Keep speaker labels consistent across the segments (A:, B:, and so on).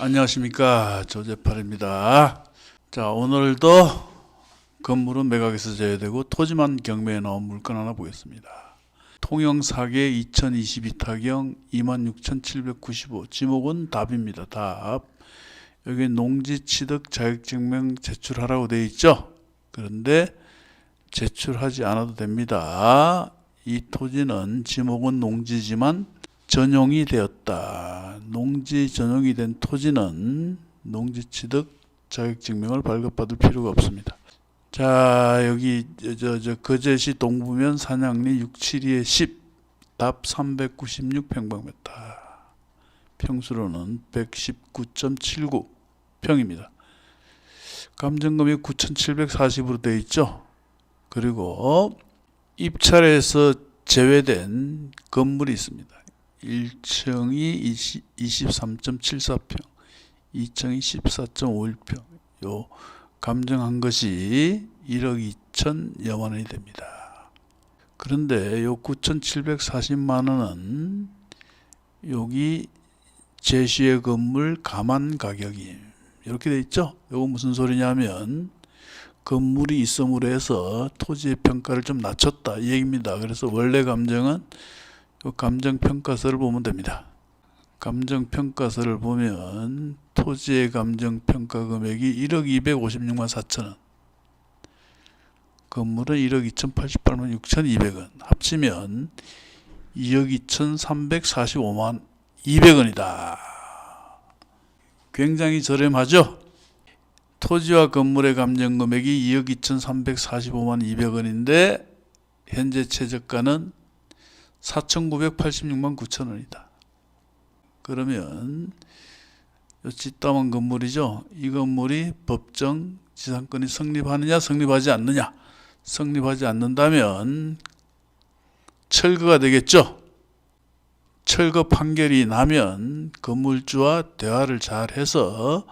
A: 안녕하십니까, 조재팔입니다. 자, 오늘도 건물은 매각에서 제외되고 토지만 경매에 나온 물건 하나 보겠습니다. 통영사계 2022 타경 26,795. 지목은 답입니다. 답. 여기 농지취득 자격증명 제출하라고 되어 있죠. 그런데 제출하지 않아도 됩니다. 이 토지는 지목은 농지지만 전용이 되었다. 농지 전용이 된 토지는 농지취득 자격증명을 발급받을 필요가 없습니다. 자, 여기 거제시 동부면 산양리 672의 10, 답 396평방미터. 평수로는 119.79 평입니다. 감정금이 9,740으로 되어 있죠. 그리고 입찰에서 제외된 건물이 있습니다. 1층이 23.74평, 2층이 14.51평. 요 감정한 것이 1억 2천여만 원이 됩니다. 그런데 요 9,740만 원은 여기 제시의 건물 감안 가격이 이렇게 돼 있죠. 요거 무슨 소리냐면 건물이 있음으로 해서 토지의 평가를 좀 낮췄다 이 얘기입니다. 그래서 원래 감정은 요 감정평가서를 보면 됩니다. 감정평가서를 보면 토지의 감정평가 금액이 1억 256만 4천 원, 건물은 1억 2,088만 6,200원, 합치면 2억 2,345만 200원이다. 굉장히 저렴하죠? 토지와 건물의 감정금액이 2억 2,345만 200원인데 현재 최저가는 4,986만 9천 원이다. 그러면 이 뒷담한 건물이죠. 이 건물이 법정 지상권이 성립하느냐 성립하지 않느냐. 성립하지 않는다면 철거가 되겠죠. 철거 판결이 나면 건물주와 대화를 잘 해서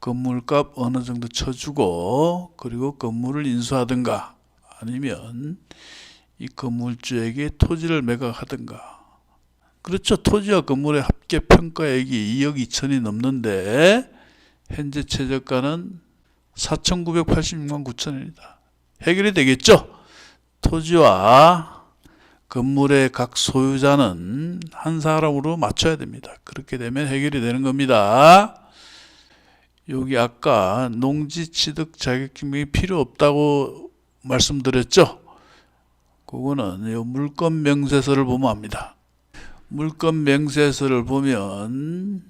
A: 건물값 어느 정도 쳐주고 그리고 건물을 인수하든가 아니면 이 건물주에게 토지를 매각하든가. 그렇죠. 토지와 건물의 합계 평가액이 2억 2천이 넘는데 현재 최저가는 4,986만 9천 원이다. 해결이 되겠죠. 토지와 건물의 각 소유자는 한 사람으로 맞춰야 됩니다. 그렇게 되면 해결이 되는 겁니다. 여기 아까 농지취득 자격증명이 필요 없다고 말씀드렸죠. 그거는 요 물건 명세서를 보면 압니다. 물건 명세서를 보면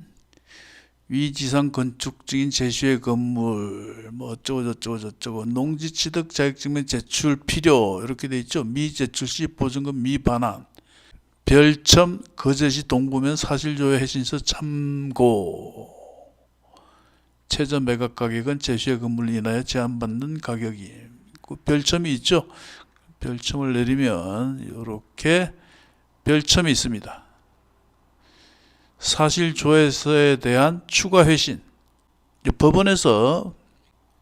A: 위지상 건축 중인 제시의 건물 뭐 어쩌고 농지취득 자격증명 제출 필요 이렇게 돼 있죠. 미제출 시 보증금 미반환 별첨 거제시 동부면 사실조회 해신서 참고 최저 매각 가격은 제시의 건물을 인하여 제한받는 가격이 그 별첨이 있죠. 별첨을 내리면 이렇게 별첨이 있습니다. 사실조회서에 대한 추가 회신. 법원에서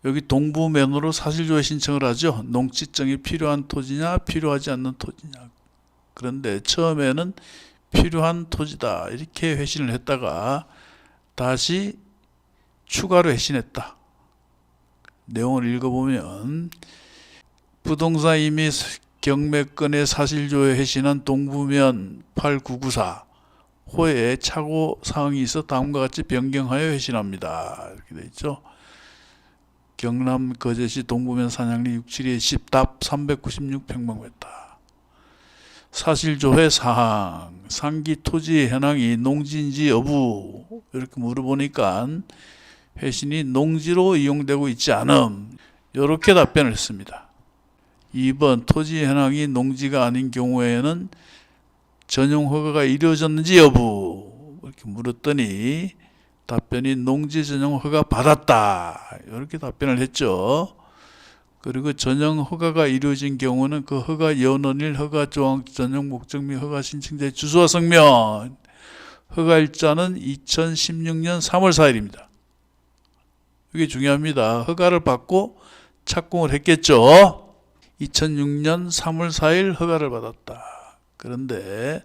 A: 여기 동부면으로 사실조회 신청을 하죠. 농지증이 필요한 토지냐 필요하지 않는 토지냐. 그런데 처음에는 필요한 토지다 이렇게 회신을 했다가 다시 추가로 회신했다. 내용을 읽어보면 부동산 이미 경매권의 사실조회 회신한 동부면 8994 호에 착오 사항이 있어 다음과 같이 변경하여 회신합니다. 이렇게 되어 있죠. 경남 거제시 동부면 산양리 672의 10 답 396평방미터. 사실조회 사항 상기 토지 현황이 농지인지 여부 이렇게 물어보니까 회신이 농지로 이용되고 있지 않음 이렇게 답변을 했습니다. 2번 토지 현황이 농지가 아닌 경우에는 전용 허가가 이루어졌는지 여부 이렇게 물었더니 답변이 농지 전용 허가 받았다 이렇게 답변을 했죠. 그리고 전용 허가가 이루어진 경우는 그 허가 연원일 허가 조항 전용 목적 및 허가 신청자의 주소와 성명 허가일자는 2016년 3월 4일입니다. 이게 중요합니다. 허가를 받고 착공을 했겠죠. 2006년 3월 4일 허가를 받았다. 그런데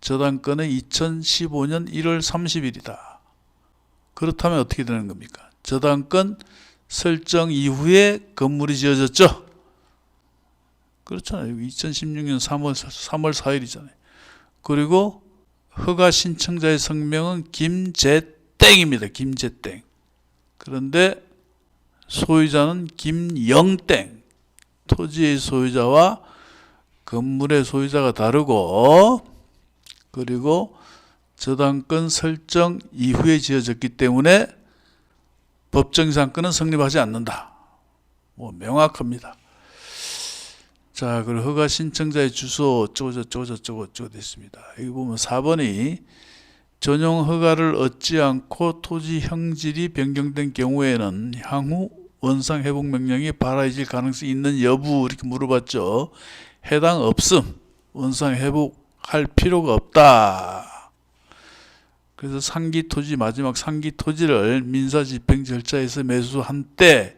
A: 저당권은 2015년 1월 30일이다. 그렇다면 어떻게 되는 겁니까? 저당권 설정 이후에 건물이 지어졌죠? 그렇잖아요. 2016년 3월 4일이잖아요. 그리고 허가 신청자의 성명은 김재땡입니다. 김재땡. 그런데 소유자는 김영땡. 토지의 소유자와 건물의 소유자가 다르고, 그리고 저당권 설정 이후에 지어졌기 때문에 법정이상권은 성립하지 않는다. 뭐 명확합니다. 자, 그리고 허가 신청자의 주소 어쩌고 됐습니다. 여기 보면 4번이 전용 허가를 얻지 않고 토지 형질이 변경된 경우에는 향후 원상 회복 명령이 발하해질 가능성이 있는 여부 이렇게 물어봤죠. 해당 없음. 원상 회복할 필요가 없다. 그래서 상기 토지, 마지막 상기 토지를 민사 집행 절차에서 매수한 때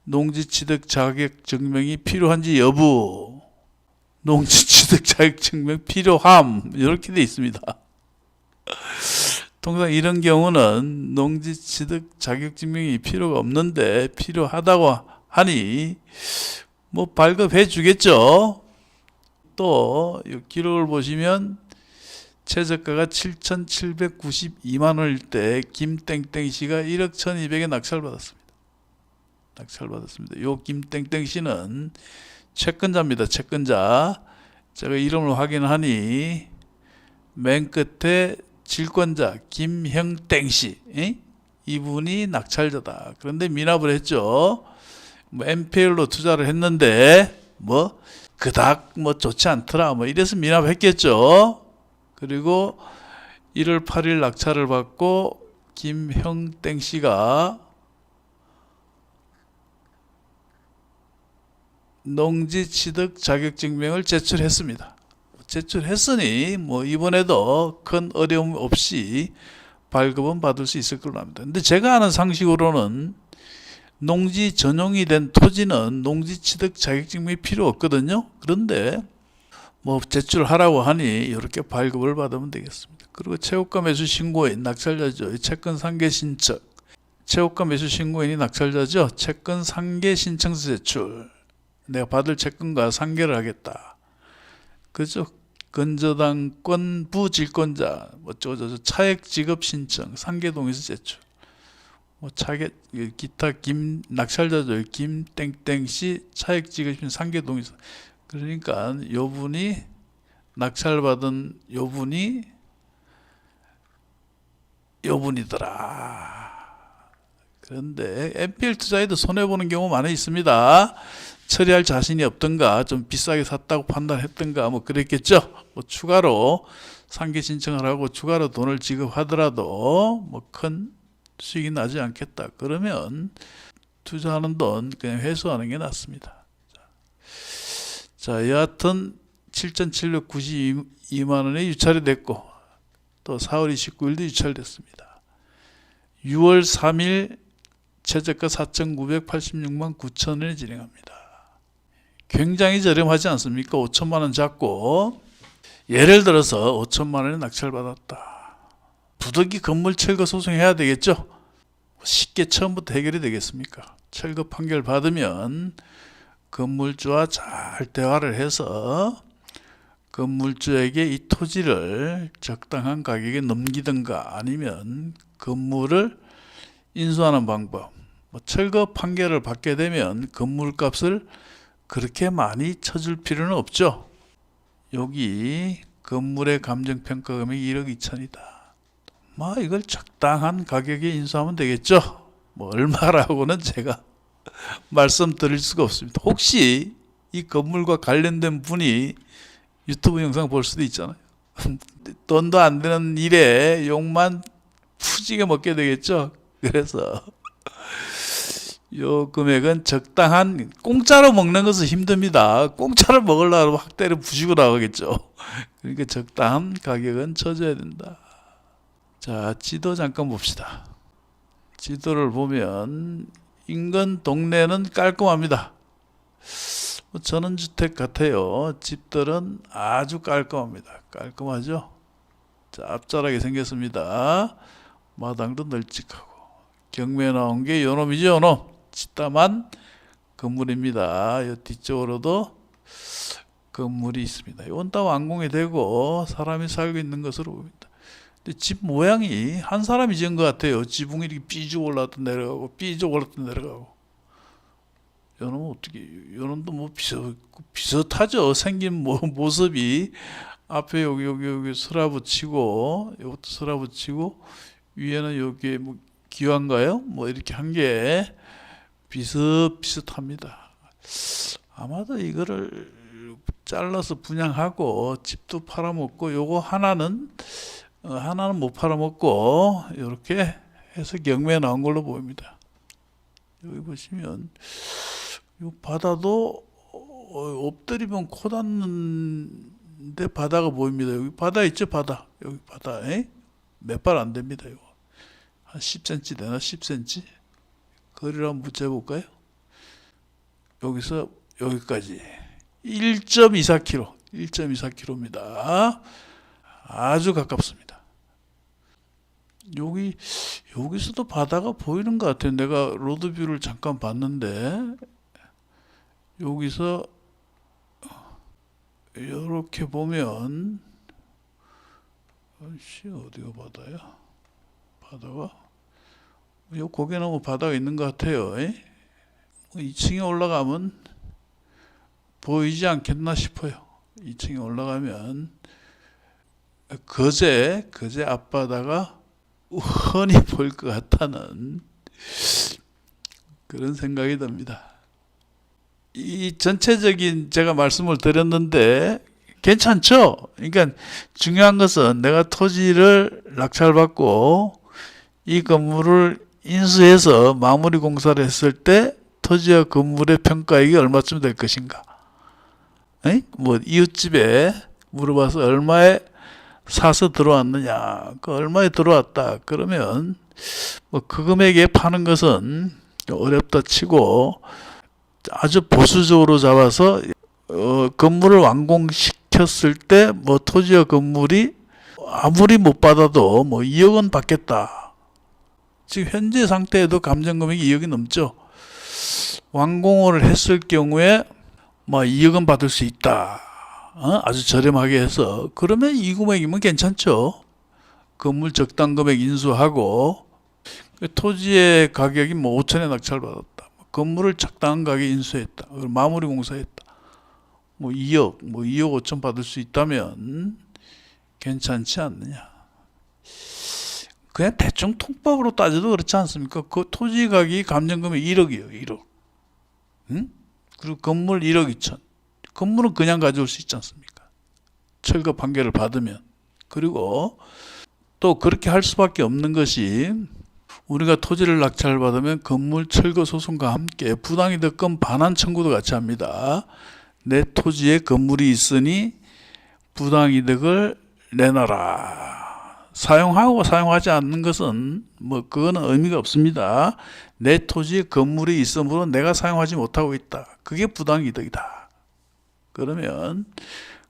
A: 농지 취득 자격 증명이 필요한지 여부. 농지 취득 자격 증명 필요함. 이렇게 돼 있습니다. 통상 이런 경우는 농지 취득 자격 증명이 필요가 없는데 필요하다고 하니 뭐 발급해 주겠죠. 또 기록을 보시면 최저가가 7,792만 원일 때 김땡땡 씨가 1억 1,200에 낙찰받았습니다. 요 김땡땡 씨는 채권자입니다. 채권자. 제가 이름을 확인하니 맨 끝에 질권자 김형땡 씨, 이분이 낙찰자다. 그런데 미납을 했죠. 뭐 NPL로 투자를 했는데 뭐 그닥 뭐 좋지 않더라. 뭐 이래서 미납했겠죠. 그리고 1월 8일 낙찰을 받고 김형땡 씨가 농지 취득 자격 증명을 제출했습니다. 제출했으니 뭐 이번에도 큰 어려움 없이 발급은 받을 수 있을 걸로 합니다. 근데 제가 아는 상식으로는 농지 전용이 된 토지는 농지 취득 자격 증명이 필요 없거든요. 그런데 뭐 제출하라고 하니 이렇게 발급을 받으면 되겠습니다. 그리고 채권가 매수 신고인 낙찰자죠. 채권 상계 신청. 채권가 매수 신고인이 낙찰자죠. 채권 상계 신청서 제출. 내가 받을 채권과 상계를 하겠다. 그죠? 건저당권 부질권자, 차액 지급 신청, 상계동의서 제출. 뭐 차액 기타 낙찰자죠. 김땡땡 씨 차액 지급 신청 상계동의서. 그러니까 요분이 낙찰받은 요분이더라. 그런데 NPL 투자에도 손해보는 경우 많이 있습니다. 처리할 자신이 없던가, 좀 비싸게 샀다고 판단했던가, 뭐 그랬겠죠. 뭐 추가로 상계 신청을 하고 추가로 돈을 지급하더라도 뭐 큰 수익이 나지 않겠다. 그러면 투자하는 돈 그냥 회수하는 게 낫습니다. 자, 여하튼 7,792만 원에 유찰이 됐고 또 4월 29일도 유찰됐습니다. 6월 3일 최저가 4,986만 9천 원에 진행합니다. 굉장히 저렴하지 않습니까? 5천만 원 잡고 예를 들어서 5천만 원에 낙찰받았다. 부득이 건물 철거 소송해야 되겠죠? 쉽게 처음부터 해결이 되겠습니까? 철거 판결 받으면 건물주와 잘 대화를 해서 건물주에게 이 토지를 적당한 가격에 넘기든가 아니면 건물을 인수하는 방법. 철거 판결을 받게 되면 건물값을 그렇게 많이 쳐줄 필요는 없죠. 여기 건물의 감정평가 금액이 1억 2천이다. 뭐 이걸 적당한 가격에 인수하면 되겠죠. 뭐 얼마라고는 제가 말씀드릴 수가 없습니다. 혹시 이 건물과 관련된 분이 유튜브 영상 볼 수도 있잖아요. 돈도 안 되는 일에 욕만 푸지게 먹게 되겠죠. 그래서 요 금액은 적당한, 공짜로 먹는 것은 힘듭니다. 공짜로 먹으려고 확 때려 부시고 나가겠죠. 그러니까 적당한 가격은 쳐줘야 된다. 자, 지도 잠깐 봅시다. 지도를 보면 인근 동네는 깔끔합니다. 전원주택 같아요. 집들은 아주 깔끔합니다. 깔끔하죠? 짭짤하게 생겼습니다. 마당도 널찍하고. 경매에 나온 게 요놈이죠, 요놈. 짓다만 건물입니다. 이 뒤쪽으로도 건물이 있습니다. 이건 다 완공이 되고 사람이 살고 있는 것으로 보입니다. 근데 집 모양이 한 사람이 지은 것 같아요. 지붕이 이렇게 삐죽 올라갔다 내려가고 삐죽 올라갔다 내려가고. 요놈은 어떻게, 요놈도 뭐 비슷하죠. 생긴 모습이 앞에 여기 슬라 붙이고 이것도 슬라 붙이고 위에는 여기 뭐 기와인가요? 뭐 이렇게 한 게 비슷합니다. 아마도 이거를 잘라서 분양하고 집도 팔아먹고 요거 하나는 못 팔아먹고 이렇게 해서 경매에 나온 걸로 보입니다. 여기 보시면 이 바다도 엎드리면 코 닿는데 바다가 보입니다. 여기 바다 있죠, 바다. 여기 바다. 몇 발 안 됩니다. 이거 한 10cm 되나? 10cm. 거리를 한번 붙여볼까요? 여기서 여기까지 1.24km, 1.24km입니다. 아주 가깝습니다. 여기서도 바다가 보이는 것 같아요. 내가 로드뷰를 잠깐 봤는데 여기서 이렇게 보면 어디가 바다야? 바다가 요 고개 넘어 바다가 있는 것 같아요. 2층에 올라가면 보이지 않겠나 싶어요. 2층에 올라가면 거제 앞바다가 훤히 보일 것 같다는 그런 생각이 듭니다. 이 전체적인 제가 말씀을 드렸는데 괜찮죠? 그러니까 중요한 것은 내가 토지를 낙찰받고 이 건물을 인수해서 마무리 공사를 했을 때 토지와 건물의 평가액이 얼마쯤 될 것인가? 뭐 이웃집에 물어봐서 얼마에 사서 들어왔느냐? 그 얼마에 들어왔다? 그러면 뭐 그 금액에 파는 것은 어렵다 치고 아주 보수적으로 잡아서 건물을 완공시켰을 때 뭐 토지와 건물이 아무리 못 받아도 뭐 2억 원 받겠다. 지금 현재 상태에도 감정금액이 2억이 넘죠. 완공을 했을 경우에 뭐 2억 원 받을 수 있다. 아주 저렴하게 해서 그러면 이 금액이면 괜찮죠. 건물 적당 금액 인수하고 토지의 가격이 뭐 5천에 낙찰받았다. 건물을 적당한 가격에 인수했다. 마무리 공사했다. 뭐 2억 5천 받을 수 있다면 괜찮지 않느냐. 그냥 대충 통밥으로 따져도 그렇지 않습니까? 그 토지 가격이 감정금액 1억이에요. 1억. 응? 그리고 건물 1억 2천. 건물은 그냥 가져올 수 있지 않습니까? 철거 판결을 받으면. 그리고 또 그렇게 할 수밖에 없는 것이 우리가 토지를 낙찰받으면 건물 철거 소송과 함께 부당이득금 반환 청구도 같이 합니다. 내 토지에 건물이 있으니 부당이득을 내놔라. 사용하고 사용하지 않는 것은 뭐 그거는 의미가 없습니다. 내 토지에 건물이 있으므로 내가 사용하지 못하고 있다. 그게 부당이득이다. 그러면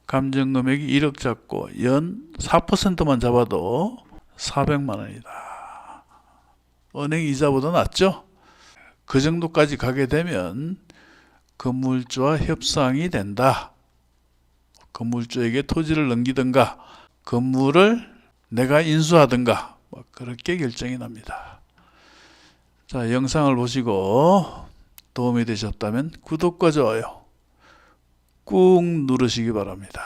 A: 감정금액이 1억 잡고 연 4%만 잡아도 400만 원이다. 은행 이자보다 낫죠? 그 정도까지 가게 되면 건물주와 협상이 된다. 건물주에게 토지를 넘기든가 건물을 내가 인수하든가 뭐 그렇게 결정이 납니다. 자, 영상을 보시고 도움이 되셨다면 구독과 좋아요 꾹 누르시기 바랍니다.